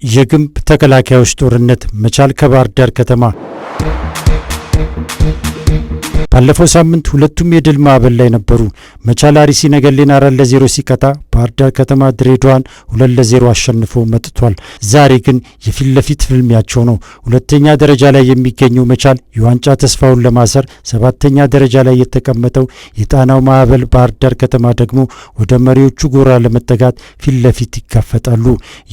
የግንብ ተከላካዮች ጦርነት መቻል ከባህር ዳር ከተማ። ባለፈው ሳምንት ሁለቱም የድል ማዕበል ላይ ነበሩ። መቻል አርሲ ነገሌን 4-0 ሲቀጣ ባህር ዳር ከተማ ድሬዳዋን 2-0 አሸንፎ መጥቷል። ዛሬ ግን የፊት ለፊት ፍልሚያቸው ነው። ሁለተኛ ደረጃ ላይ የሚገኘው መቻል የዋንጫ ተስፋውን ለማሰር፣ ሰባተኛ ደረጃ ላይ የተቀመጠው የጣናው ማዕበል ባህር ዳር ከተማ ደግሞ ወደ መሪዎቹ ጎራ ለመጠጋት ፊት ለፊት ይጋፈጣሉ።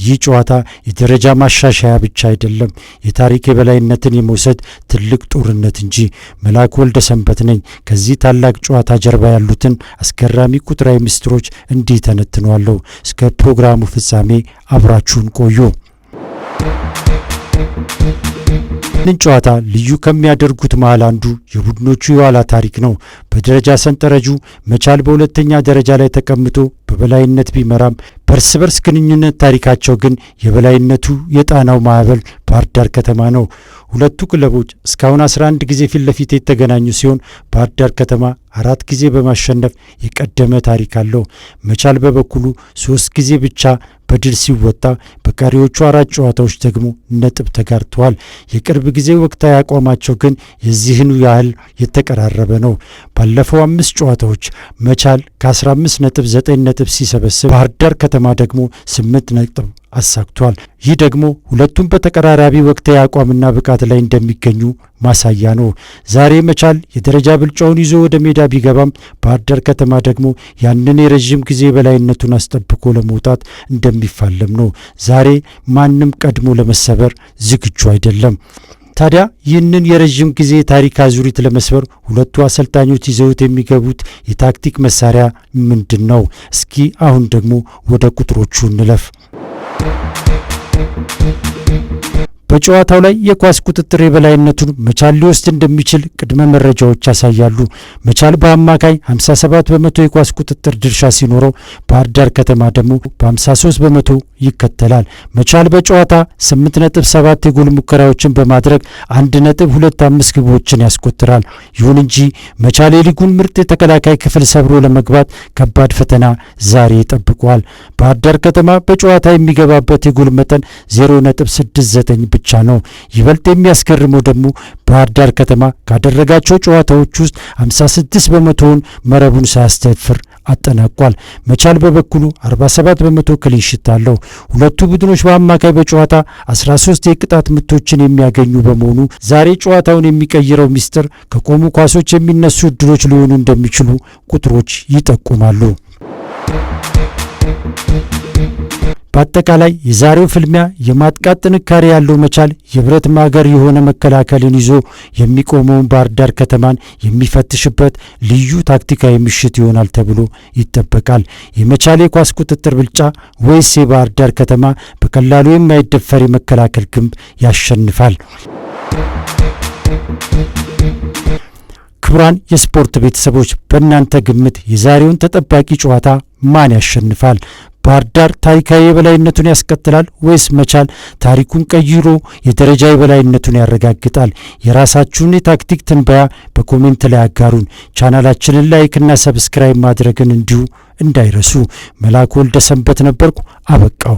ይህ ጨዋታ የደረጃ ማሻሻያ ብቻ አይደለም፣ የታሪክ የበላይነትን የመውሰድ ትልቅ ጦርነት እንጂ። መላኩ ወልደ ሰንበት ነኝ። ከዚህ ታላቅ ጨዋታ ጀርባ ያሉትን አስገራሚ ቁጥራዊ ምስጢሮች እንዲህ ተነትነዋለሁ። እስከ ፕሮግራሙ ፍጻሜ አብራችሁን ቆዩ። ይህንን ጨዋታ ልዩ ከሚያደርጉት መሃል አንዱ የቡድኖቹ የኋላ ታሪክ ነው። በደረጃ ሰንጠረዡ መቻል በሁለተኛ ደረጃ ላይ ተቀምጦ በበላይነት ቢመራም በእርስ በርስ ግንኙነት ታሪካቸው ግን የበላይነቱ የጣናው ማዕበል ባህር ዳር ከተማ ነው። ሁለቱ ክለቦች እስካሁን 11 ጊዜ ፊት ለፊት የተገናኙ ሲሆን ባህር ዳር ከተማ 4 ጊዜ በማሸነፍ የቀደመ ታሪክ አለው። መቻል በበኩሉ 3 ጊዜ ብቻ በድል ሲወጣ በቀሪዎቹ 4 ጨዋታዎች ደግሞ ነጥብ ተጋርተዋል። የቅርብ ጊዜ ወቅታዊ አቋማቸው ግን የዚህኑ ያህል የተቀራረበ ነው። ባለፈው 5 ጨዋታዎች መቻል ከ15 ነጥብ 9 ነጥብ ሲሰበስብ ባህር ዳር ከተማ ደግሞ 8 ነጥብ አሳክቷል። ይህ ደግሞ ሁለቱም በተቀራራቢ ወቅታዊ አቋምና ብቃት ላይ እንደሚገኙ ማሳያ ነው። ዛሬ መቻል የደረጃ ብልጫውን ይዞ ወደ ሜዳ ቢገባም ባህር ዳር ከተማ ደግሞ ያንን የረዥም ጊዜ በላይነቱን አስጠብቆ ለመውጣት እንደሚፋለም ነው። ዛሬ ማንም ቀድሞ ለመሰበር ዝግጁ አይደለም። ታዲያ ይህንን የረዥም ጊዜ ታሪክ አዙሪት ለመስበር ሁለቱ አሰልጣኞች ይዘውት የሚገቡት የታክቲክ መሳሪያ ምንድን ነው? እስኪ አሁን ደግሞ ወደ ቁጥሮቹ እንለፍ። በጨዋታው ላይ የኳስ ቁጥጥር የበላይነቱን መቻል ሊወስድ እንደሚችል ቅድመ መረጃዎች ያሳያሉ። መቻል በአማካይ 57 በመቶ የኳስ ቁጥጥር ድርሻ ሲኖረው ባህር ዳር ከተማ ደግሞ በ53 በመቶ ይከተላል። መቻል በጨዋታ 8.7 የጎል ሙከራዎችን በማድረግ 1.25 ግቦችን ያስቆጥራል። ይሁን እንጂ መቻል የሊጉን ምርጥ የተከላካይ ክፍል ሰብሮ ለመግባት ከባድ ፈተና ዛሬ ይጠብቀዋል። ባህር ዳር ከተማ በጨዋታ የሚገባበት የጎል መጠን 0.69 ብቻ ነው። ይበልጥ የሚያስገርመው ደግሞ ባህር ዳር ከተማ ካደረጋቸው ጨዋታዎች ውስጥ 56 በመቶውን መረቡን ሳያስደፍር አጠናቋል። መቻል በበኩሉ 47 በመቶ ክሊንሺት አለው። ሁለቱ ቡድኖች በአማካይ በጨዋታ 13 የቅጣት ምቶችን የሚያገኙ በመሆኑ ዛሬ ጨዋታውን የሚቀይረው ሚስጥር ከቆሙ ኳሶች የሚነሱ እድሎች ሊሆኑ እንደሚችሉ ቁጥሮች ይጠቁማሉ። በአጠቃላይ የዛሬው ፍልሚያ የማጥቃት ጥንካሬ ያለው መቻል የብረት ማገር የሆነ መከላከልን ይዞ የሚቆመውን ባህር ዳር ከተማን የሚፈትሽበት ልዩ ታክቲካዊ ምሽት ይሆናል ተብሎ ይጠበቃል። የመቻል የኳስ ቁጥጥር ብልጫ ወይስ የባህር ዳር ከተማ በቀላሉ የማይደፈር የመከላከል ግንብ ያሸንፋል? ክቡራን የስፖርት ቤተሰቦች በእናንተ ግምት የዛሬውን ተጠባቂ ጨዋታ ማን ያሸንፋል? ባህር ዳር ታሪካዊ የበላይነቱን ያስቀጥላል ወይስ መቻል ታሪኩን ቀይሮ የደረጃ የበላይነቱን ያረጋግጣል? የራሳችሁን የታክቲክ ትንበያ በኮሜንት ላይ አጋሩን። ቻናላችንን ላይክና ሰብስክራይብ ማድረግን እንዲሁ እንዳይረሱ። መላኩ ወልደ ሰንበት ነበርኩ። አበቃው።